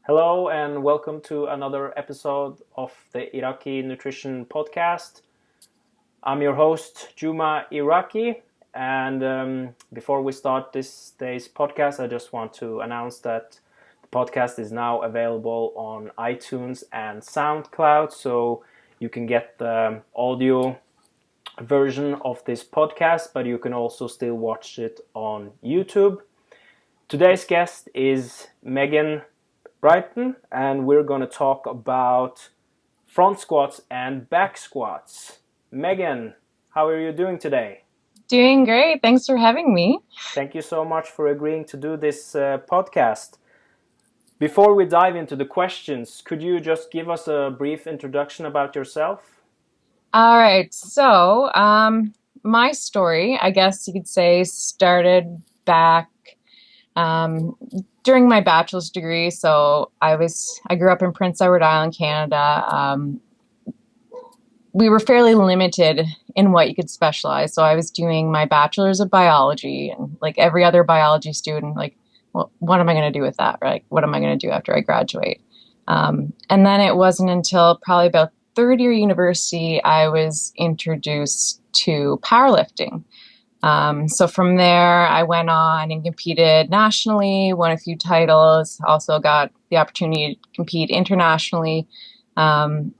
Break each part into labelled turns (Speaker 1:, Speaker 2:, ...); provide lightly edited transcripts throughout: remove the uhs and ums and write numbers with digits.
Speaker 1: Hello and welcome to another episode of the Iraqi Nutrition Podcast. I'm your host, Juma Iraqi, and before we start this day's podcast, I just want to announce that the podcast is now available on iTunes and SoundCloud, so you can get the audio version of this podcast, but you can also still watch it on YouTube. Today's guest is Megan Bryanton, and we're going to talk about front squats and back squats. Megan, how are you doing today?
Speaker 2: Doing great. Thanks for having me.
Speaker 1: Thank you so much for agreeing to do this podcast. Before we dive into the questions, could you just give us a brief introduction about yourself?
Speaker 2: All right. So, my story, I guess you could say, started back during my bachelor's degree. So I grew up in Prince Edward Island, Canada. We were fairly limited in what you could specialize. So I was doing my bachelor's of biology, and like every other biology student, like, well, what am I going to do with that? Right? What am I going to do after I graduate? And then it wasn't until probably about third year university I was introduced to powerlifting. So from there, I went on and competed nationally, won a few titles, also got the opportunity to compete internationally. And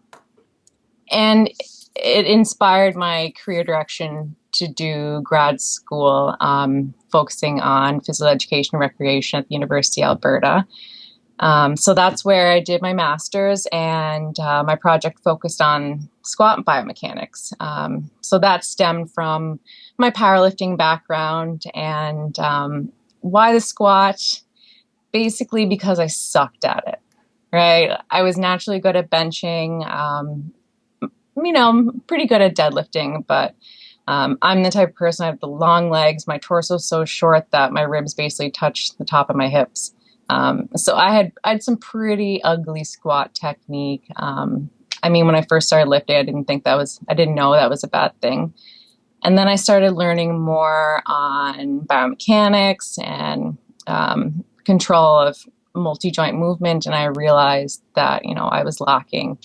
Speaker 2: it inspired my career direction to do grad school, focusing on physical education and recreation at the University of Alberta. So that's where I did my master's, and my project focused on squat biomechanics. So that stemmed from my powerlifting background, and why the squat? Basically because I sucked at it, right? I was naturally good at benching, pretty good at deadlifting, but I'm the type of person, I have the long legs, my torso is so short that my ribs basically touch the top of my hips. So I had some pretty ugly squat technique. When I first started lifting, I didn't know that was a bad thing. And then I started learning more on biomechanics and control of multi-joint movement, and I realized that, I was lacking.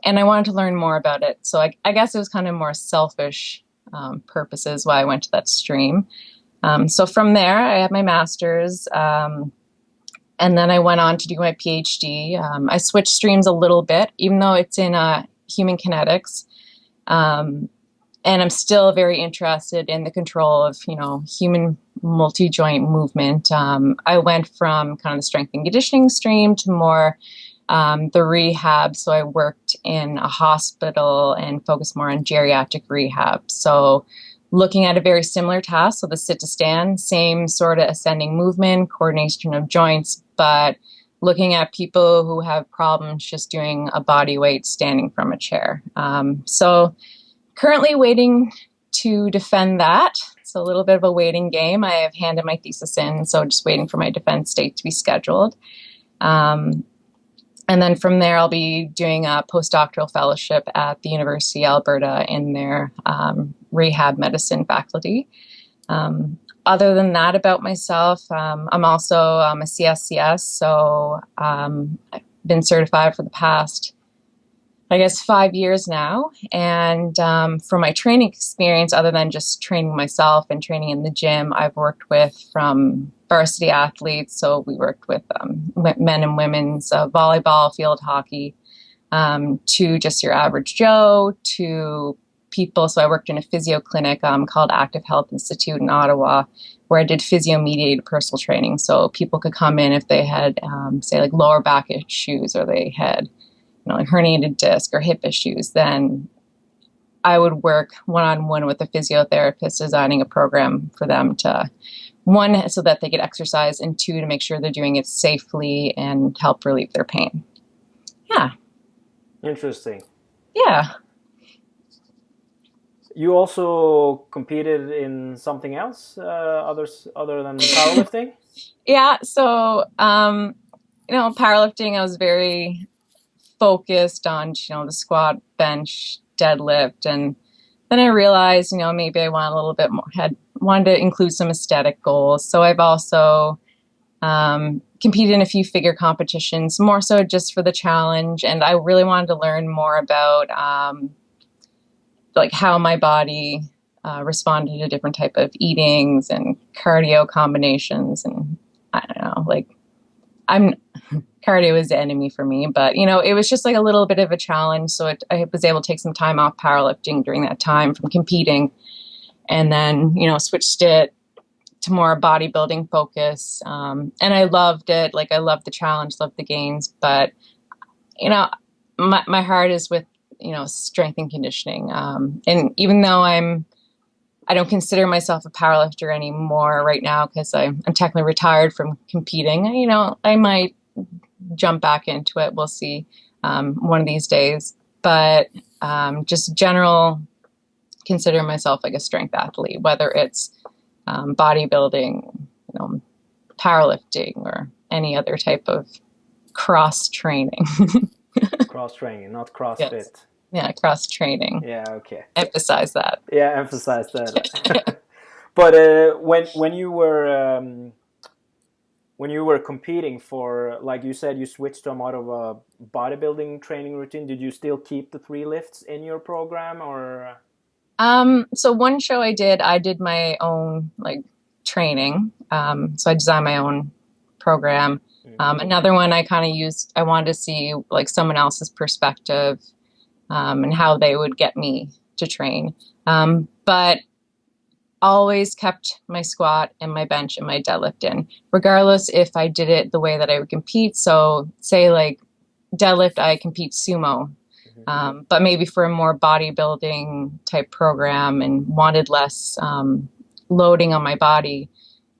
Speaker 2: And I wanted to learn more about it. So I guess it was kind of more selfish purposes why I went to that stream. So from there, I had my master's. And then I went on to do my PhD. I switched streams a little bit, even though it's in Human Kinetics. And I'm still very interested in the control of, human multi-joint movement. I went from kind of the strength and conditioning stream to more the rehab. So I worked in a hospital and focused more on geriatric rehab. So looking at a very similar task, so the sit to stand, same sort of ascending movement, coordination of joints, but looking at people who have problems just doing a body weight standing from a chair. So currently waiting to defend that. It's a little bit of a waiting game. I have handed my thesis in, so just waiting for my defense date to be scheduled. And then from there, I'll be doing a postdoctoral fellowship at the University of Alberta in their rehab medicine faculty. Other than that, about myself, I'm also a CSCS, so I've been certified for the past, 5 years now. And for my training experience, other than just training myself and training in the gym, I've worked with from varsity athletes. So we worked with men and women's volleyball, field hockey, to just your average Joe, to people. So I worked in a physio clinic called Active Health Institute in Ottawa, where I did physio-mediated personal training. So people could come in if they had, lower back issues, or they had herniated disc or hip issues. Then I would work one-on-one with a physiotherapist, designing a program for them to, one, so that they could exercise, and two, to make sure they're doing it safely and help relieve their pain. Yeah.
Speaker 1: Interesting.
Speaker 2: Yeah.
Speaker 1: You also competed in something else, other than powerlifting?
Speaker 2: Yeah. So, powerlifting, I was very focused on, the squat, bench, deadlift. And then I realized, maybe I want a little bit more, wanted to include some aesthetic goals. So I've also Competed in a few figure competitions, more so just for the challenge. And I really wanted to learn more about like how my body responded to different type of eatings and cardio combinations. And I don't know, like cardio is the enemy for me, but it was just like a little bit of a challenge. So I was able to take some time off powerlifting during that time from competing, and then, switched it to more bodybuilding focus. And I loved it. Like I loved the challenge, loved the gains, but my heart is with, strength and conditioning. And even though I don't consider myself a powerlifter anymore right now, because I'm technically retired from competing, I might jump back into it. We'll see one of these days. But just general, consider myself like a strength athlete, whether it's bodybuilding, powerlifting, or any other type of cross training.
Speaker 1: Cross training, not CrossFit.
Speaker 2: Yes. Yeah, cross training.
Speaker 1: Yeah, okay.
Speaker 2: Emphasize that.
Speaker 1: Yeah, emphasize that. But when you were competing for, like you said, you switched them out of a bodybuilding training routine. Did you still keep the 3 lifts in your program, or?
Speaker 2: So one show I did my own like training. So I designed my own program. Another one I kind of I wanted to see like someone else's perspective, and how they would get me to train. But always kept my squat and my bench and my deadlift in, regardless if I did it the way that I would compete. So say like deadlift, I compete sumo. But maybe for a more bodybuilding type program and wanted less loading on my body,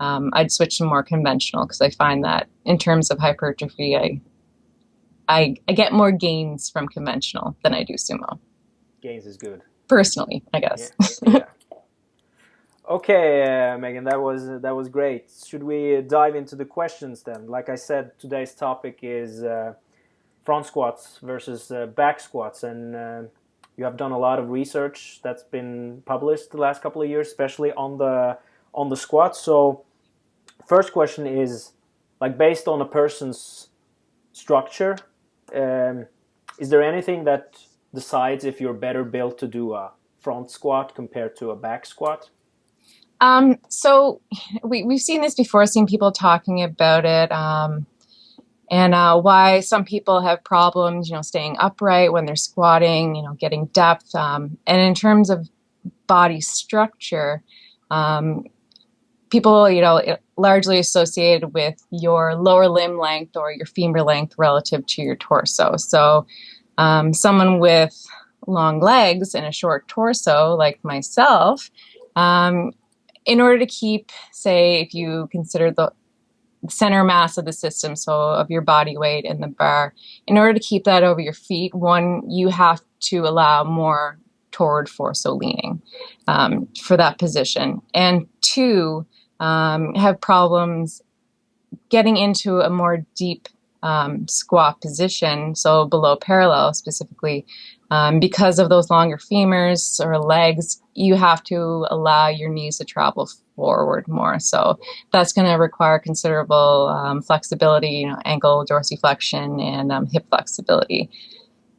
Speaker 2: I'd switch to more conventional, because I find that in terms of hypertrophy, I get more gains from conventional than I do sumo.
Speaker 1: Gains is good.
Speaker 2: Personally, I guess.
Speaker 1: Yeah. Okay, Megan, that was great. Should we dive into the questions then? Like I said, today's topic is front squats versus back squats, and you have done a lot of research that's been published the last couple of years, especially on the squats. So first question is, like, based on a person's structure, is there anything that decides if you're better built to do a front squat compared to a back squat?
Speaker 2: So we've seen this before, seen people talking about it, and why some people have problems, staying upright when they're squatting, getting depth. And in terms of body structure, people, largely associated with your lower limb length or your femur length relative to your torso. So someone with long legs and a short torso, like myself, in order to keep, say, if you consider the center mass of the system, so of your body weight in the bar, in order to keep that over your feet, one, you have to allow more toward force, so leaning, for that position. And two, have problems getting into a more deep squat position, so below parallel specifically, because of those longer femurs or legs, you have to allow your knees to travel forward more. So that's going to require considerable flexibility, ankle dorsiflexion and hip flexibility.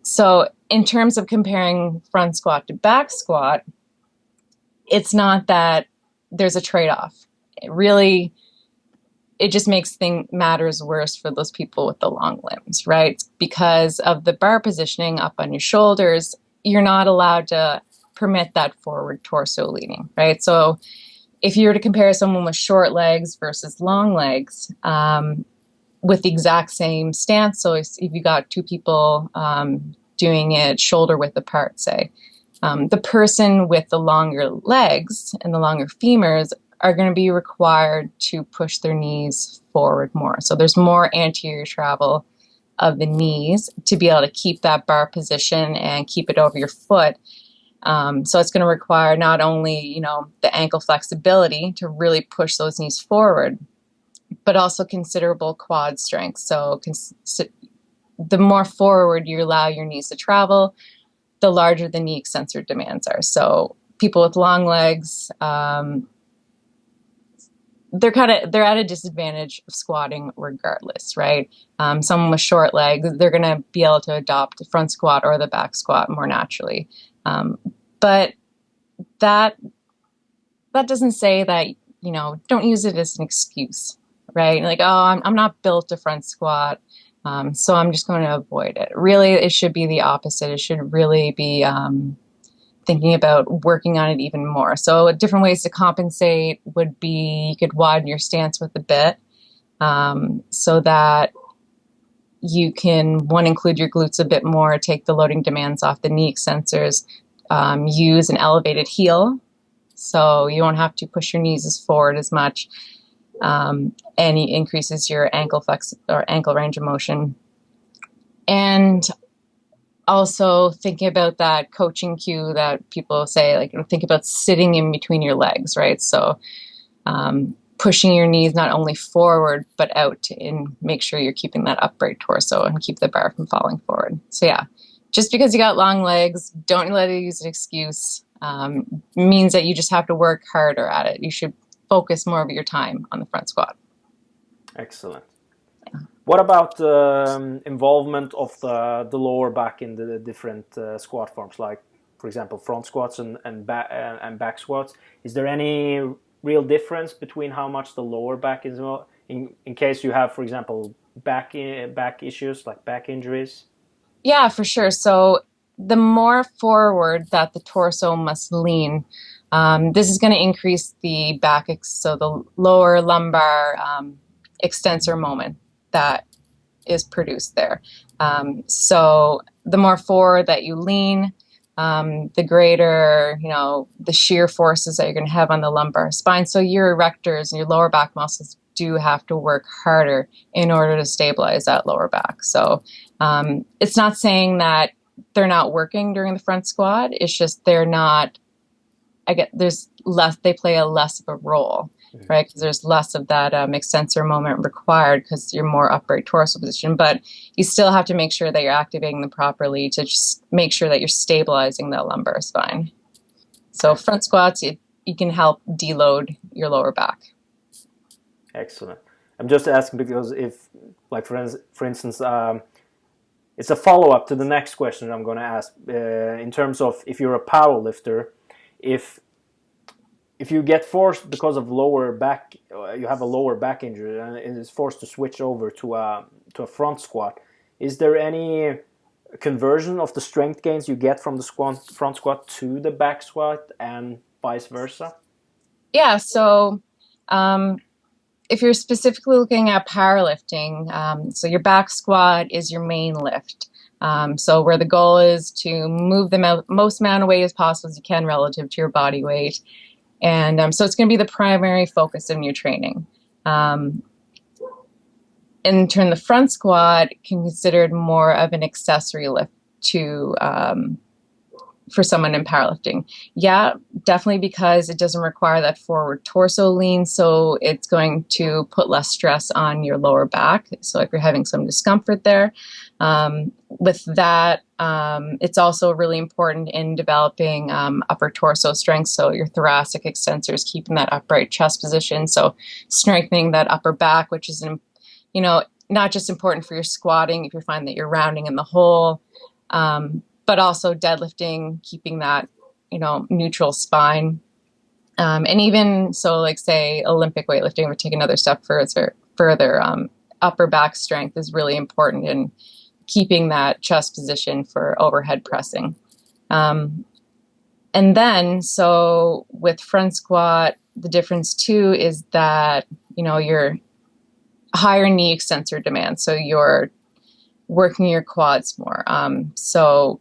Speaker 2: So in terms of comparing front squat to back squat, it's not that there's a trade-off. It just makes matters worse for those people with the long limbs, right? Because of the bar positioning up on your shoulders, you're not allowed to permit that forward torso leaning, right? So if you were to compare someone with short legs versus long legs, with the exact same stance, so if you got two people doing it shoulder width apart, say, the person with the longer legs and the longer femurs are going to be required to push their knees forward more. So there's more anterior travel of the knees to be able to keep that bar position and keep it over your foot. So it's going to require not only, the ankle flexibility to really push those knees forward, but also considerable quad strength. So the more forward you allow your knees to travel, the larger the knee extensor demands are. So people with long legs, they're at a disadvantage of squatting regardless, right? Someone with short legs, they're going to be able to adopt the front squat or the back squat more naturally. But that doesn't say that, don't use it as an excuse, right? Like, oh, I'm not built to front squat, so I'm just going to avoid it. Really, it should be the opposite. It should really be thinking about working on it even more. So different ways to compensate would be you could widen your stance with a bit, so that you can, include your glutes a bit more, take the loading demands off the knee extensors, use an elevated heel, so you won't have to push your knees as forward as much, and it increases your ankle flex or ankle range of motion. And also thinking about that coaching cue that people say, like, think about sitting in between your legs, right? So pushing your knees not only forward but out, and make sure you're keeping that upright torso and keep the bar from falling forward. So yeah, just because you got long legs, don't let it use an excuse. Means that you just have to work harder at it. You should focus more of your time on the front squat.
Speaker 1: Excellent. What about involvement of the lower back in the different squat forms, like, for example, front squats and back squats? Is there any real difference between how much the lower back is in case you have, for example, back issues like back injuries?
Speaker 2: Yeah, for sure. So the more forward that the torso must lean, this is going to increase the back, so the lower lumbar extensor moment that is produced there. So the more forward that you lean, the greater, the shear forces that you're going to have on the lumbar spine. So your erectors and your lower back muscles do have to work harder in order to stabilize that lower back. So it's not saying that they're not working during the front squat. It's just they're not. There's less. They play a less of a role, right? Because there's less of that extensor moment required because you're more upright torso position. But you still have to make sure that you're activating them properly to just make sure that you're stabilizing that lumbar spine. So front squats, you can help deload your lower back.
Speaker 1: Excellent. I'm just asking because if, like, for instance, it's a follow-up to the next question I'm going to ask. In terms of if you're a power lifter, if you get forced because of lower back, you have a lower back injury and it is forced to switch over to a front squat, is there any conversion of the strength gains you get from the front squat to the back squat and vice versa?
Speaker 2: Yeah, so if you're specifically looking at powerlifting, so your back squat is your main lift. So where the goal is to move the most amount of weight as possible as you can relative to your body weight. And so it's going to be the primary focus of your training. In turn, the front squat can be considered more of an accessory lift to for someone in powerlifting. Yeah, definitely, because it doesn't require that forward torso lean, so it's going to put less stress on your lower back. So if you're having some discomfort there, with that, it's also really important in developing upper torso strength, so your thoracic extensors, keeping that upright chest position, so strengthening that upper back, which is, not just important for your squatting if you find that you're rounding in the hole, but also deadlifting, keeping that, neutral spine. And even so, like, say, Olympic weightlifting, we're taking another step further, upper back strength is really important in keeping that chest position for overhead pressing. And then, so with front squat, the difference too is that, your higher knee extensor demand. So you're working your quads more. So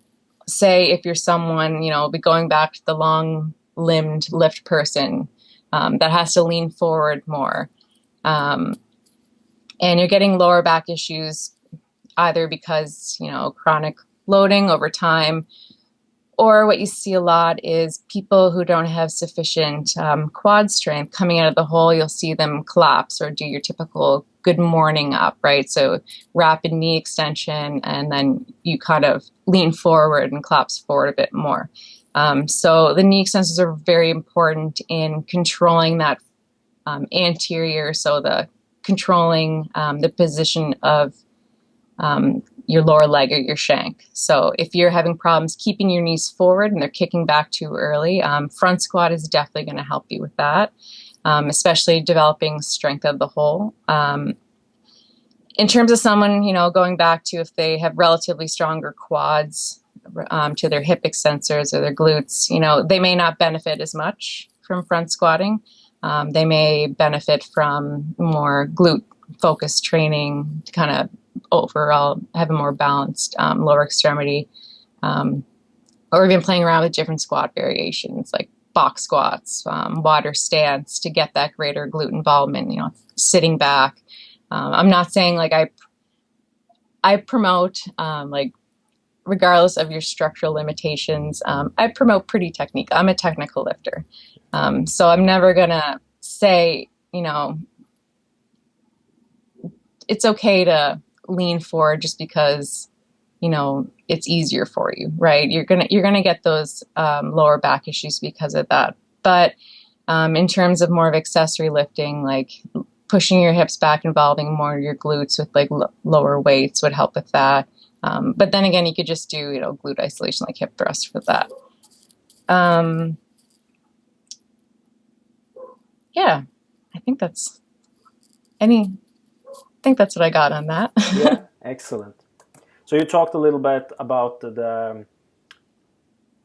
Speaker 2: say if you're someone, be going back to the long-limbed lift person that has to lean forward more. And you're getting lower back issues either because, chronic loading over time, or what you see a lot is people who don't have sufficient quad strength coming out of the hole. You'll see them collapse or do your typical good morning up, right? So rapid knee extension, and then you kind of lean forward and collapse forward a bit more. So the knee extensors are very important in controlling that anterior, so the controlling the position of your lower leg or your shank. So if you're having problems keeping your knees forward and they're kicking back too early, front squat is definitely going to help you with that, especially developing strength of the whole. In terms of someone, going back to if they have relatively stronger quads to their hip extensors or their glutes, they may not benefit as much from front squatting. They may benefit from more glute focused training to kind of overall have a more balanced lower extremity, or even playing around with different squat variations like box squats, water stance to get that greater glute involvement, sitting back. I'm not saying like I promote like regardless of your structural limitations, I promote pretty technique. I'm a technical lifter. So I'm never gonna say, it's okay to lean forward just because, it's easier for you, right? You're gonna get those lower back issues because of that. But in terms of more of accessory lifting, like pushing your hips back, involving more of your glutes with like lower weights would help with that. But then again, you could just do, glute isolation, like hip thrust for that. Yeah, I think that's what I got on that.
Speaker 1: Yeah, excellent. So you talked a little bit about the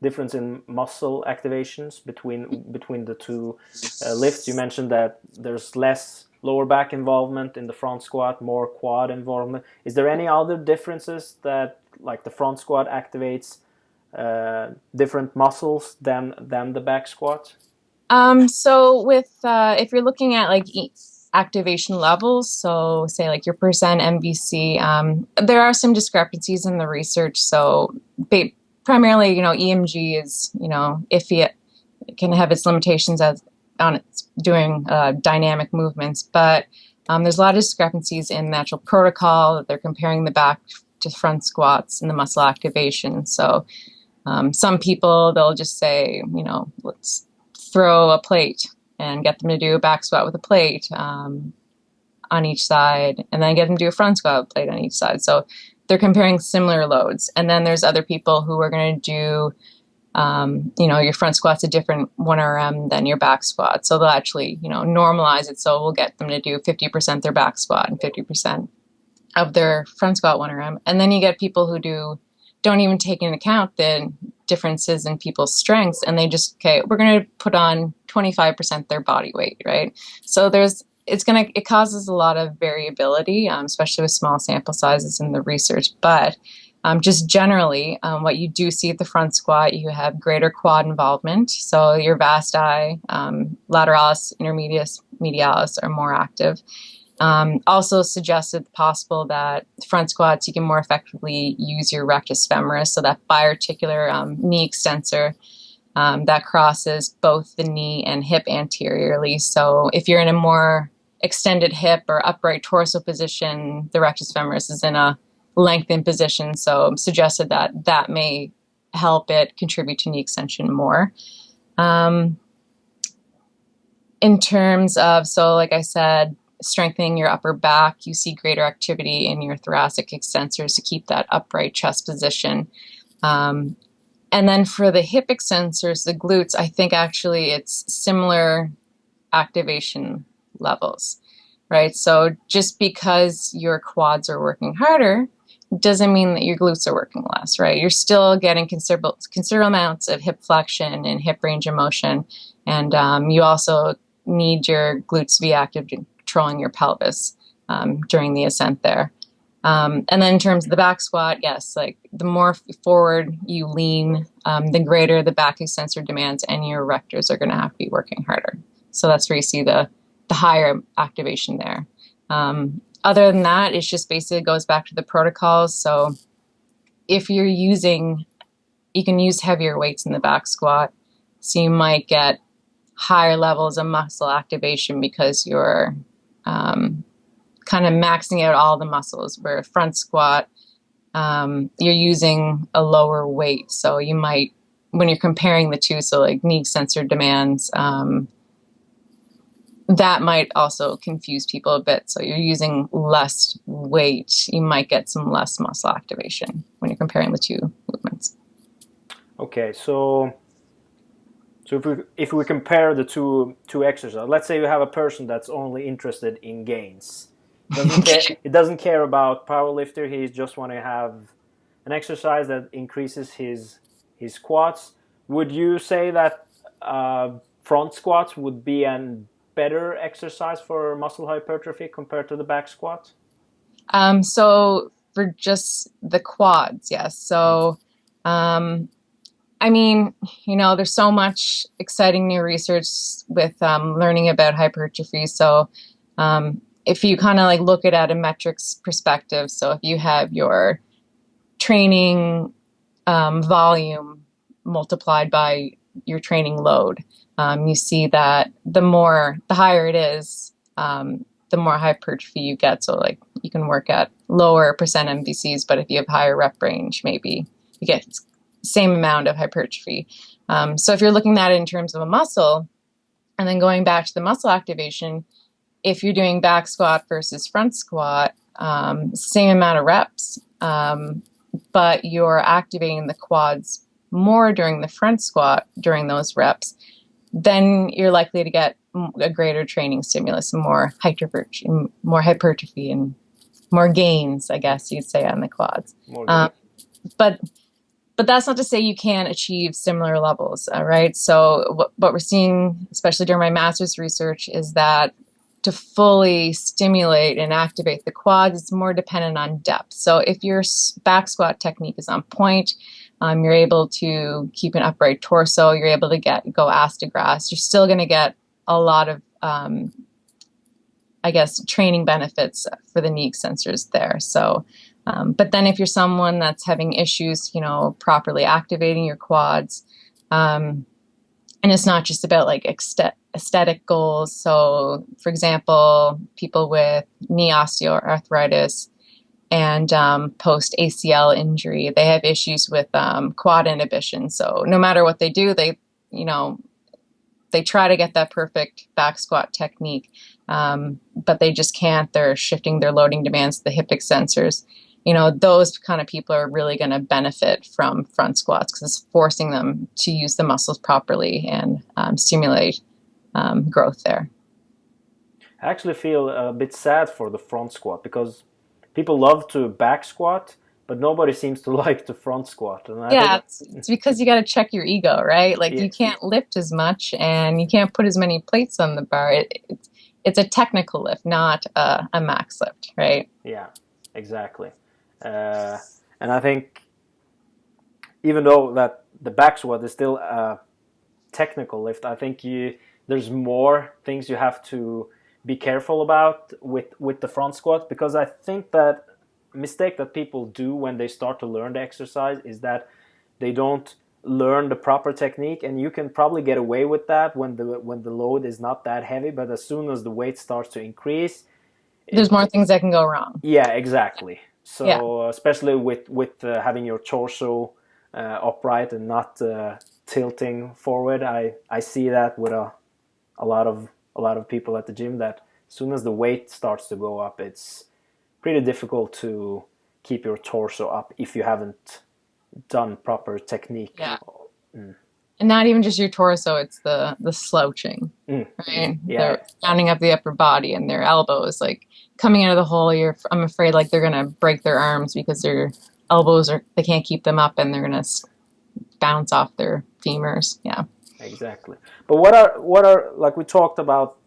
Speaker 1: difference in muscle activations between the two lifts. You mentioned that there's less lower back involvement in the front squat, more quad involvement. Is there any other differences that, like, the front squat activates different muscles than the back squat?
Speaker 2: So with if you're looking at like activation levels, so say like your percent MVC, there are some discrepancies in the research. So primarily, EMG is, iffy. It can have its limitations on its doing dynamic movements, but there's a lot of discrepancies in the actual protocol. They're comparing the back to front squats and the muscle activation. So some people, they'll just say, let's throw a plate and get them to do a back squat with a plate on each side, and then get them to do a front squat with a plate on each side. So they're comparing similar loads. And then there's other people who are going to do, your front squat's a different 1 RM than your back squat. So they'll actually, normalize it. So we'll get them to do 50% their back squat and 50% of their front squat 1 RM. And then you get people who don't even take into account the differences in people's strengths, and they just, we're going to put on 25% their body weight, right? So it causes a lot of variability, especially with small sample sizes in the research. But just generally, what you do see at the front squat, you have greater quad involvement. So your vasti, lateralis, intermedius, medialis are more active. Also suggested possible that front squats, you can more effectively use your rectus femoris, so that biarticular knee extensor that crosses both the knee and hip anteriorly. So if you're in a more extended hip or upright torso position, the rectus femoris is in a lengthened position. So suggested that may help it contribute to knee extension more. In terms of, so like I said, strengthening your upper back, you see greater activity in your thoracic extensors to keep that upright chest position. And then for the hip extensors, the glutes, I think actually it's similar activation levels, right? So just because your quads are working harder doesn't mean that your glutes are working less, right? You're still getting considerable amounts of hip flexion and hip range of motion. And you also need your glutes to be active controlling your pelvis during the ascent there. And then in terms of the back squat, yes, like the more forward you lean, the greater the back extensor demands, and your erectors are going to have to be working harder. So that's where you see the higher activation there. Other than that, it's just basically goes back to the protocols. So if you're you can use heavier weights in the back squat. So you might get higher levels of muscle activation because you're kind of maxing out all the muscles, where front squat, you're using a lower weight. So you might, when you're comparing the two, so like knee extensor demands that might also confuse people a bit. So you're using less weight, you might get some less muscle activation when you're comparing the two movements.
Speaker 1: Okay, so if we compare the two exercises, let's say you have a person that's only interested in gains. He doesn't care about powerlifter. He just want to have an exercise that increases his squats. Would you say that front squats would be a better exercise for muscle hypertrophy compared to the back squat?
Speaker 2: So for just the quads, yes. So, I mean, there's so much exciting new research with learning about hypertrophy. So if you kind of like look at a metrics perspective, so if you have your training volume multiplied by your training load, you see that the higher it is, the more hypertrophy you get. So like you can work at lower percent MVCs, but if you have higher rep range, maybe you get same amount of hypertrophy. So if you're looking at it in terms of a muscle, and then going back to the muscle activation, if you're doing back squat versus front squat, same amount of reps, but you're activating the quads more during the front squat during those reps, then you're likely to get a greater training stimulus and more hypertrophy and more gains, I guess you'd say, on the quads. But that's not to say you can't achieve similar levels, right? So what we're seeing, especially during my master's research, is that to fully stimulate and activate the quads, it's more dependent on depth. So if your back squat technique is on point, you're able to keep an upright torso, you're able to go ass to grass, you're still going to get a lot of, training benefits for the knee extensors there. So, but then if you're someone that's having issues, properly activating your quads, and it's not just about like aesthetic goals. So, for example, people with knee osteoarthritis and post ACL injury, they have issues with quad inhibition. So no matter what they do, they try to get that perfect back squat technique, but they just can't. They're shifting their loading demands to the hip extensors. Those kind of people are really going to benefit from front squats because it's forcing them to use the muscles properly and stimulate growth there.
Speaker 1: I actually feel a bit sad for the front squat because people love to back squat, but nobody seems to like the front squat. And
Speaker 2: it's because you got to check your ego, right? Like you can't lift as much and you can't put as many plates on the bar. It's a technical lift, not a max lift, right?
Speaker 1: Yeah, exactly. And I think even though that the back squat is still a technical lift, I think there's more things you have to be careful about with the front squat, because I think that mistake that people do when they start to learn the exercise is that they don't learn the proper technique, and you can probably get away with that when the load is not that heavy, but as soon as the weight starts to increase,
Speaker 2: there's more things that can go wrong.
Speaker 1: Yeah, exactly. So especially with having your torso upright and not tilting forward, I see that with a lot of people at the gym, that as soon as the weight starts to go up, it's pretty difficult to keep your torso up if you haven't done proper technique.
Speaker 2: Yeah. And not even just your torso, it's the slouching, right?
Speaker 1: Yeah.
Speaker 2: They're rounding up the upper body and their elbows, like coming out of the hole. I'm afraid like they're going to break their arms because their elbows they can't keep them up and they're going to bounce off their femurs. Yeah.
Speaker 1: Exactly. But what are like we talked about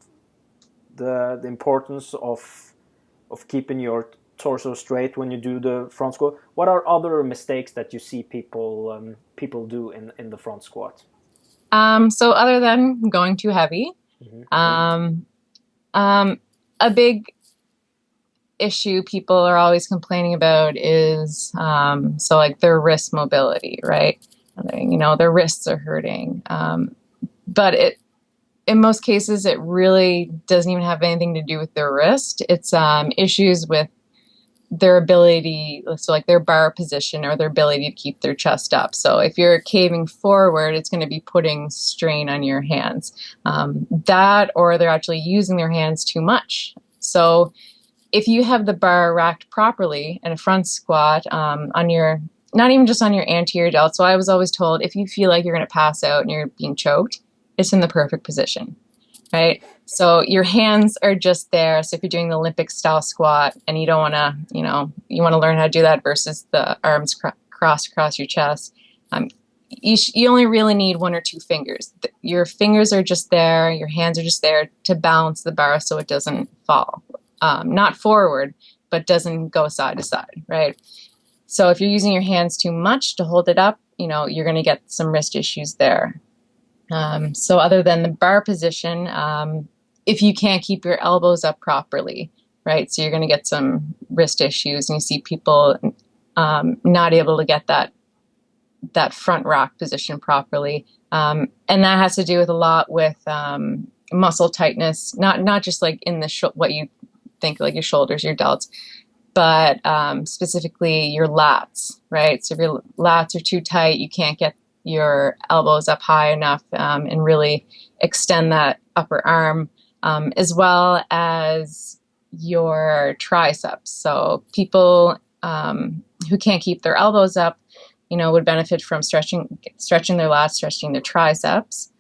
Speaker 1: the importance of keeping your torso straight when you do the front squat. What are other mistakes that you see people do in the front squat?
Speaker 2: So other than going too heavy, a big issue people are always complaining about is so like their wrist mobility, right? Their wrists are hurting, but in most cases it really doesn't even have anything to do with their wrist. It's issues with their ability, so like their bar position or their ability to keep their chest up. So if you're caving forward, it's going to be putting strain on your hands. That, or they're actually using their hands too much. So if you have the bar racked properly in a front squat on your, not even just on your anterior delt. So I was always told, if you feel like you're going to pass out and you're being choked, it's in the perfect position, right? So your hands are just there. So if you're doing the Olympic style squat and you don't want to, you want to learn how to do that versus the arms crossed across your chest, you only really need one or two fingers. Your fingers are just there. Your hands are just there to balance the bar so it doesn't fall. Not forward, but doesn't go side to side, right? So if you're using your hands too much to hold it up, you're going to get some wrist issues there. So other than the bar position, if you can't keep your elbows up properly, right, so you're going to get some wrist issues, and you see people not able to get that front rack position properly, and that has to do with a lot with muscle tightness, not just like in the what you think like your shoulders, your delts, but specifically your lats, right? So if your lats are too tight, you can't get your elbows up high enough and really extend that upper arm, as well as your triceps. So people who can't keep their elbows up, would benefit from stretching their lats, stretching their triceps.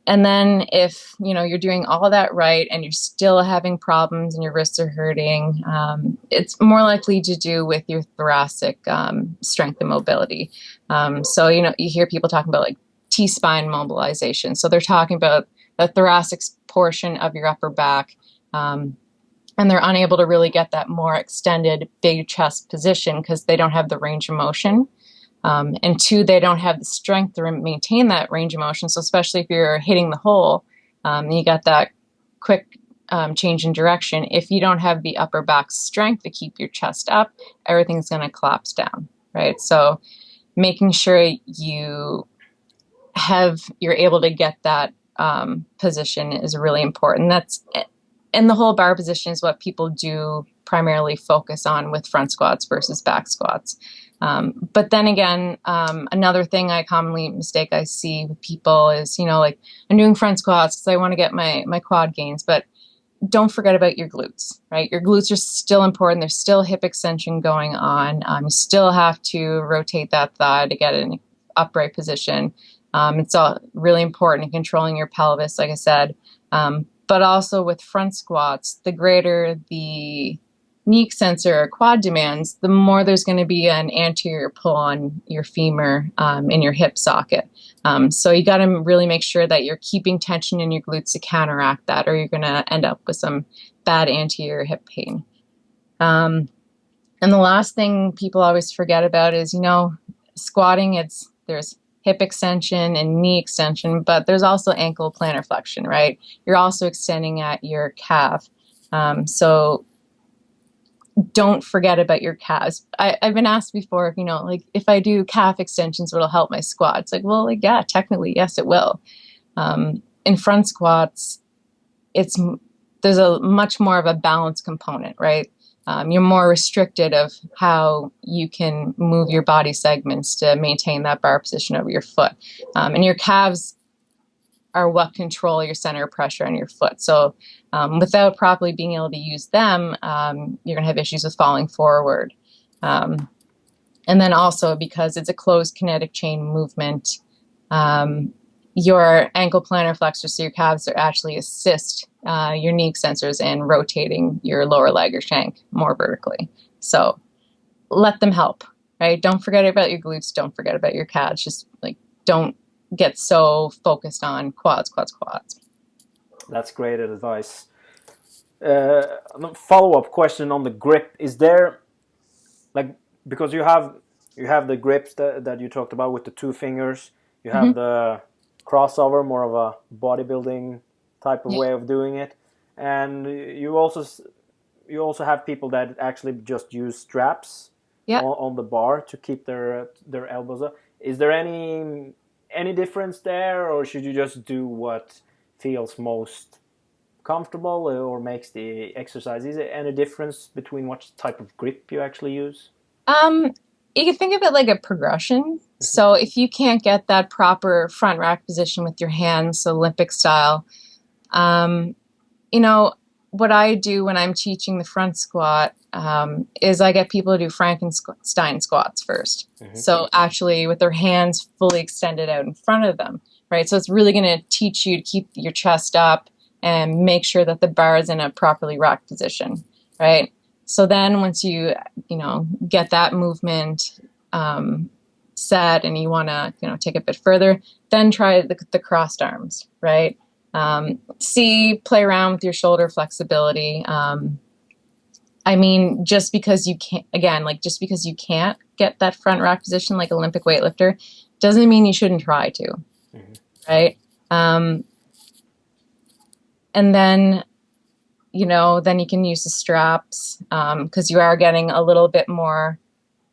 Speaker 2: And then if, you're doing all that right and you're still having problems and your wrists are hurting, it's more likely to do with your thoracic strength and mobility. So, you hear people talking about like T-spine mobilization. So they're talking about the thoracic portion of your upper back, and they're unable to really get that more extended big chest position because they don't have the range of motion. And two, they don't have the strength to maintain that range of motion. So especially if you're hitting the hole, you got that quick change in direction. If you don't have the upper back strength to keep your chest up, everything's going to collapse down, right? So making sure you're able to get that position is really important. And the whole bar position is what people do primarily focus on with front squats versus back squats. But then again, another thing I see with people is, like I'm doing front squats because I want to get my quad gains, but don't forget about your glutes, right? Your glutes are still important. There's still hip extension going on. You still have to rotate that thigh to get an upright position. It's all really important in controlling your pelvis, like I said. But also with front squats, the greater the knee extensor or quad demands, the more there's going to be an anterior pull on your femur in your hip socket. So you got to really make sure that you're keeping tension in your glutes to counteract that, or you're going to end up with some bad anterior hip pain. And the last thing people always forget about is, squatting, there's hip extension and knee extension, but there's also ankle plantar flexion, right? You're also extending at your calf. So don't forget about your calves. I've been asked before, if I do calf extensions, it'll help my squat. It's like, well, yeah, technically, yes, it will. In front squats, there's a much more of a balance component, right? You're more restricted of how you can move your body segments to maintain that bar position over your foot. And your calves are what control your center of pressure on your foot. So without properly being able to use them, you're going to have issues with falling forward. And then also because it's a closed kinetic chain movement, your ankle plantar flexors, so your calves are actually assist your knee extensors in rotating your lower leg or shank more vertically. So let them help, right? Don't forget about your glutes. Don't forget about your calves. Just like don't get so focused on quads.
Speaker 1: That's great advice. Follow-up question on the grip. Is there, like, because you have the grips that you talked about with the two fingers, you have the crossover, more of a bodybuilding type of way of doing it, and you also have people that actually just use straps on the bar to keep their elbows up. Is there any difference there, or should you just do what feels most comfortable or makes the exercise? Is there any difference between what type of grip you actually use?
Speaker 2: You can think of it like a progression. So if you can't get that proper front rack position with your hands, so Olympic style, you know, what I do when I'm teaching the front squat is I get people to do Frankenstein squats first. So actually with their hands fully extended out in front of them, right? So it's really going to teach you to keep your chest up and make sure that the bar is in a properly racked position, right? So then once you get that movement set and you want to, take it a bit further, then try the crossed arms, right? Play around with your shoulder flexibility. I mean, just because you can't get that front rack position like Olympic weightlifter doesn't mean you shouldn't try to, right? And then, then you can use the straps because you are getting a little bit more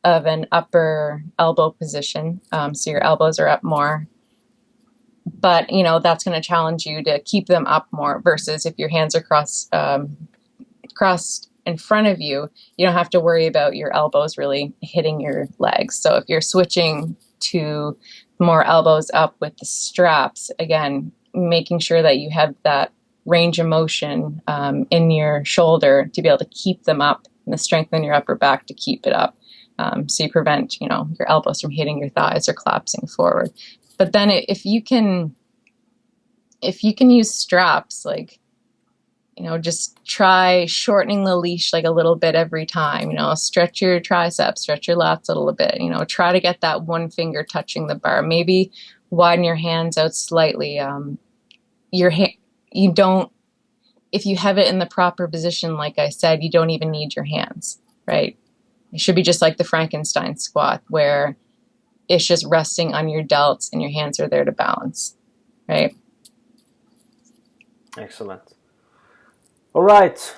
Speaker 2: of an upper elbow position. So your elbows are up more. But, that's going to challenge you to keep them up more versus if your hands are crossed in front of you, you don't have to worry about your elbows really hitting your legs. So if you're switching to more elbows up with the straps, again, making sure that you have that range of motion in your shoulder to be able to keep them up and the strength in your upper back to keep it up. So you prevent, your elbows from hitting your thighs or collapsing forward. But then if you can use straps, like, just try shortening the leash like a little bit every time, stretch your triceps, stretch your lats a little bit, try to get that one finger touching the bar, maybe widen your hands out slightly. If you have it in the proper position, like I said, you don't even need your hands, right? It should be just like the Frankenstein squat where it's just resting on your delts and your hands are there to balance, right?
Speaker 1: Excellent. All right,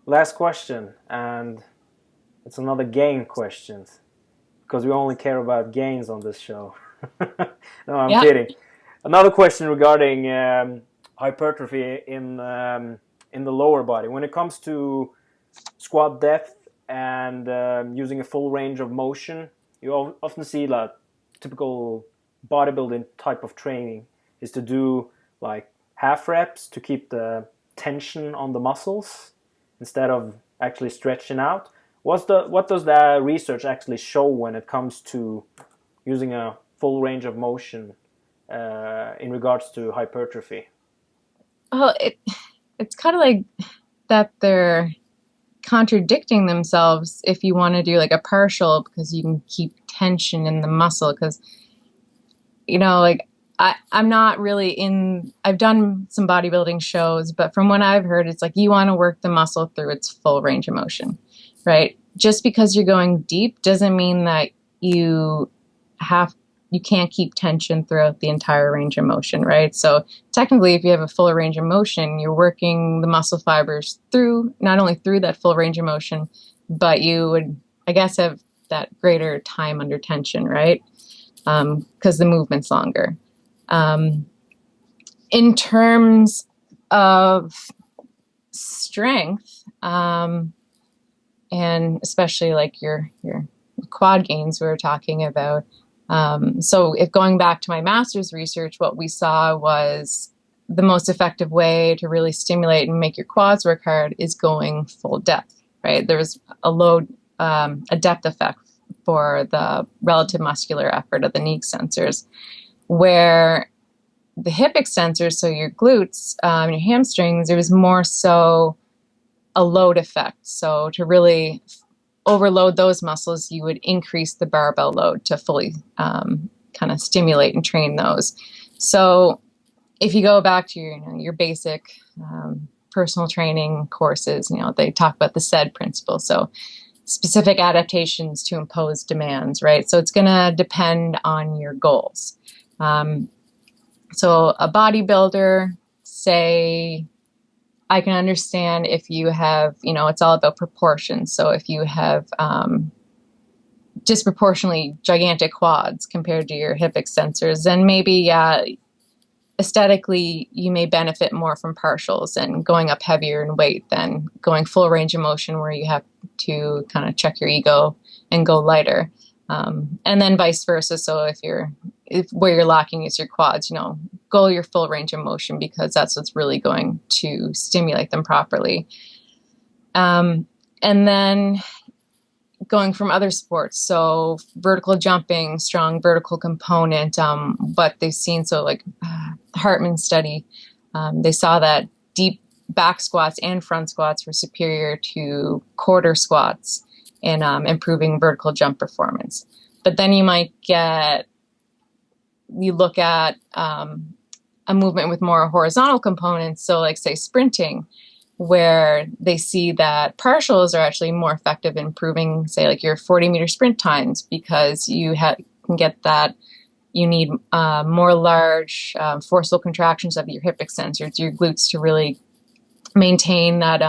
Speaker 1: last question, and it's another gain question because we only care about gains on this show. No, I'm kidding. Another question regarding hypertrophy in the lower body. When it comes to squat depth and using a full range of motion, you often see like typical bodybuilding type of training is to do like half reps to keep the tension on the muscles instead of actually stretching out. What does the research actually show when it comes to using a full range of motion in regards to hypertrophy?
Speaker 2: Oh, it's kind of like that they're contradicting themselves if you want to do like a partial because you can keep tension in the muscle because, like I'm not really I've done some bodybuilding shows, but from what I've heard, it's like you want to work the muscle through its full range of motion, right? Just because you're going deep doesn't mean that you can't keep tension throughout the entire range of motion, right? So technically, if you have a full range of motion, you're working the muscle fibers through, not only through that full range of motion, but you would, I guess, have that greater time under tension, right? Because the movement's longer. In terms of strength, and especially like your quad gains we were talking about, so if going back to my master's research, what we saw was the most effective way to really stimulate and make your quads work hard is going full depth, right? There's a depth effect for the relative muscular effort of the knee extensors, where the hip extensors, so your glutes, your hamstrings, it was more so a load effect. So to really overload those muscles, you would increase the barbell load to fully kind of stimulate and train those. So if you go back to your basic personal training courses, they talk about the SAID principle. So specific adaptations to impose demands, right? So it's going to depend on your goals. So a bodybuilder, say, I can understand if you have, it's all about proportions. So if you have disproportionately gigantic quads compared to your hip extensors, then maybe, aesthetically, you may benefit more from partials and going up heavier in weight than going full range of motion where you have to kind of check your ego and go lighter. And then vice versa. So if where you're lacking is your quads, go your full range of motion because that's what's really going to stimulate them properly. And then going from other sports, so vertical jumping, strong vertical component, what they've seen, so like Hartman's study, they saw that deep back squats and front squats were superior to quarter squats in improving vertical jump performance. But then you look at a movement with more horizontal components, so like say sprinting, where they see that partials are actually more effective in improving, say, like your 40-meter sprint times because you can get that. You need more large forceful contractions of your hip extensors, your glutes, to really maintain that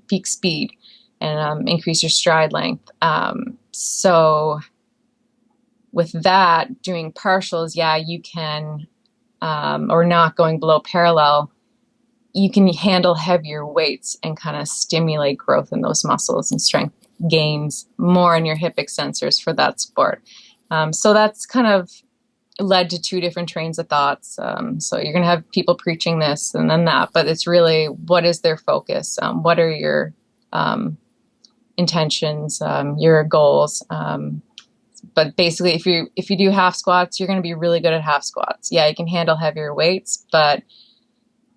Speaker 2: peak speed and increase your stride length. So with that, doing partials, you can, or not going below parallel, you can handle heavier weights and kind of stimulate growth in those muscles and strength gains more in your hip extensors for that sport. So that's kind of led to two different trains of thoughts. So you're going to have people preaching this and then that, but it's really, what is their focus? What are your intentions, your goals? But basically, if you do half squats, you're going to be really good at half squats. Yeah, you can handle heavier weights, but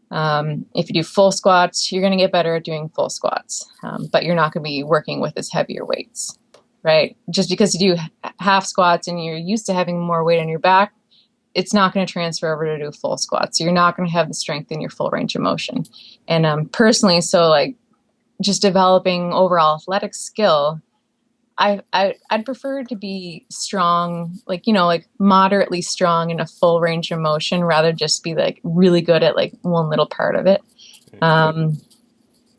Speaker 2: if you do full squats, you're going to get better at doing full squats, but you're not going to be working with as heavier weights, right? Just because you do half squats and you're used to having more weight on your back, it's not going to transfer over to do full squats. So you're not going to have the strength in your full range of motion. And personally, so like just developing overall athletic skill, I'd prefer to be strong, like moderately strong in a full range of motion rather just be like really good at like one little part of it.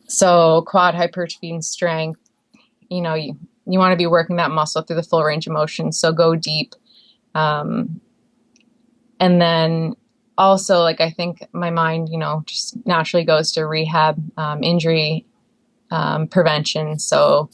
Speaker 2: So quad hypertrophy and strength, you want to be working that muscle through the full range of motion. So go deep. And then also, like, I think my mind, just naturally goes to rehab, injury, prevention. So,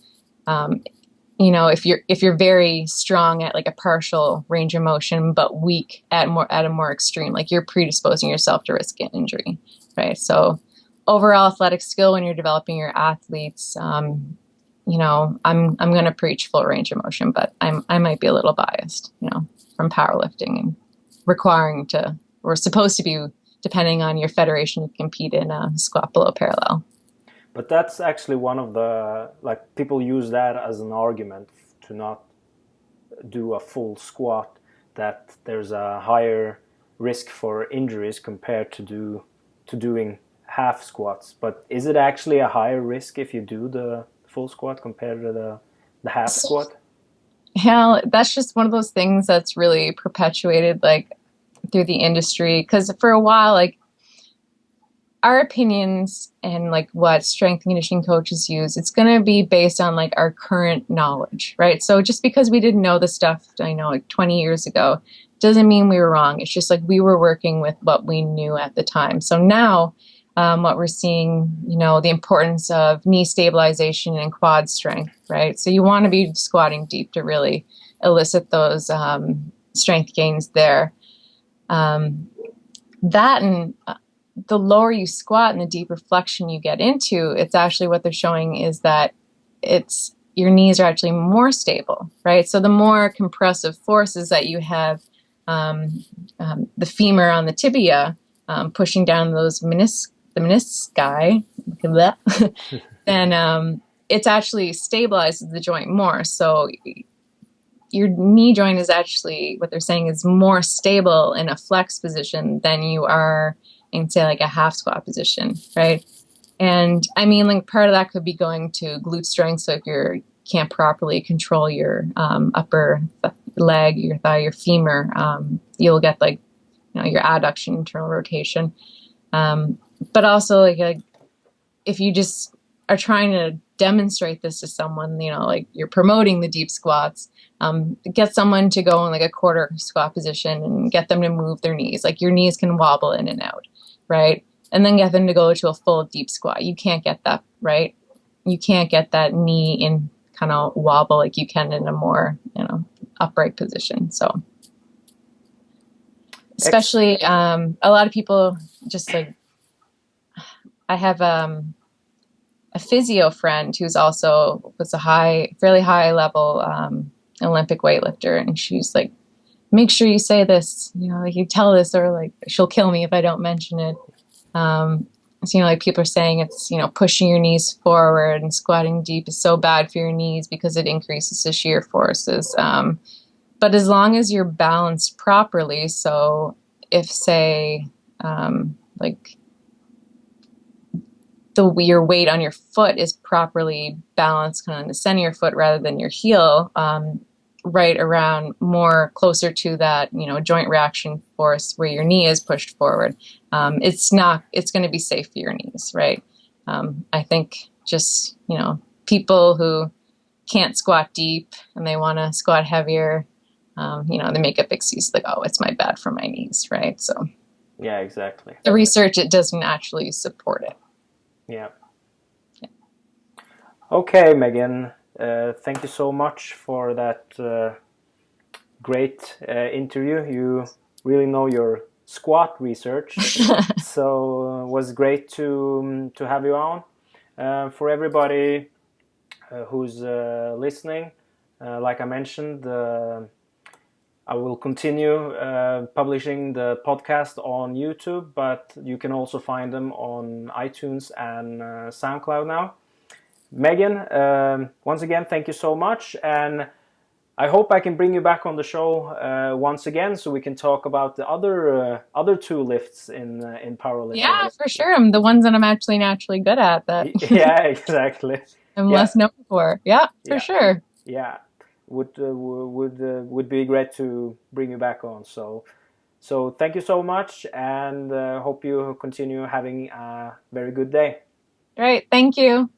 Speaker 2: if you're very strong at like a partial range of motion, but weak at a more extreme, like you're predisposing yourself to risk injury, right? So overall athletic skill when you're developing your athletes, I'm going to preach full range of motion, but I might be a little biased, from powerlifting and we're supposed to be, depending on your federation, you compete in a squat below parallel.
Speaker 1: But that's actually one of the, people use that as an argument to not do a full squat, that there's a higher risk for injuries compared to doing half squats. But is it actually a higher risk if you do the full squat compared to the half squat?
Speaker 2: Yeah, that's just one of those things that's really perpetuated through the industry, because for a while, our opinions and what strength and conditioning coaches use, it's going to be based on our current knowledge, right? So just because we didn't know the stuff, 20 years ago, doesn't mean we were wrong. It's just we were working with what we knew at the time. So now what we're seeing, the importance of knee stabilization and quad strength, right? So you want to be squatting deep to really elicit those strength gains there. That and the lower you squat and the deeper flexion you get into, it's actually what they're showing is that your knees are actually more stable, right? So the more compressive forces that you have, the femur on the tibia pushing down those the menisci, then it's actually stabilizes the joint more. So your knee joint is actually, what they're saying, is more stable in a flex position than you are in, say, a half squat position, right? And I mean, part of that could be going to glute strength. So if you can't properly control your upper leg, your thigh, your femur, you'll get your adduction, internal rotation. But also if you just are trying to demonstrate this to someone, like you're promoting the deep squats, get someone to go in like a quarter squat position and get them to move their knees. Like your knees can wobble in and out, right? And then get them to go to a full deep squat. You can't get that, right? You can't get that knee in kind of wobble like you can in a more, upright position. So especially a lot of people just like, I have a physio friend who's also was a fairly high level Olympic weightlifter, and she's like, make sure you say this, like you tell this, or like she'll kill me if I don't mention it. So, like people are saying it's, pushing your knees forward and squatting deep is so bad for your knees because it increases the shear forces. But as long as you're balanced properly, so if say, like your weight on your foot is properly balanced kind of in the center of your foot rather than your heel, right around more closer to that, joint reaction force where your knee is pushed forward, it's going to be safe for your knees, right? I think just, people who can't squat deep and they want to squat heavier, they make up excuses like, oh, it's my bad for my knees, right? So
Speaker 1: yeah, exactly.
Speaker 2: The research, it doesn't actually support it.
Speaker 1: Yeah. Okay, Megan, thank you so much for that great interview. You really know your squat research, so it was great to have you on. For everybody who's listening, like I mentioned, I will continue publishing the podcast on YouTube, but you can also find them on iTunes and SoundCloud now. Megan, once again, thank you so much, and I hope I can bring you back on the show once again, so we can talk about the other two lifts in powerlifting.
Speaker 2: Yeah, for sure. The ones that I'm actually naturally good at. That
Speaker 1: yeah, exactly.
Speaker 2: I'm less known for. Yeah, for sure.
Speaker 1: Yeah, would be great to bring you back on. So thank you so much, and hope you continue having a very good day.
Speaker 2: Great, thank you.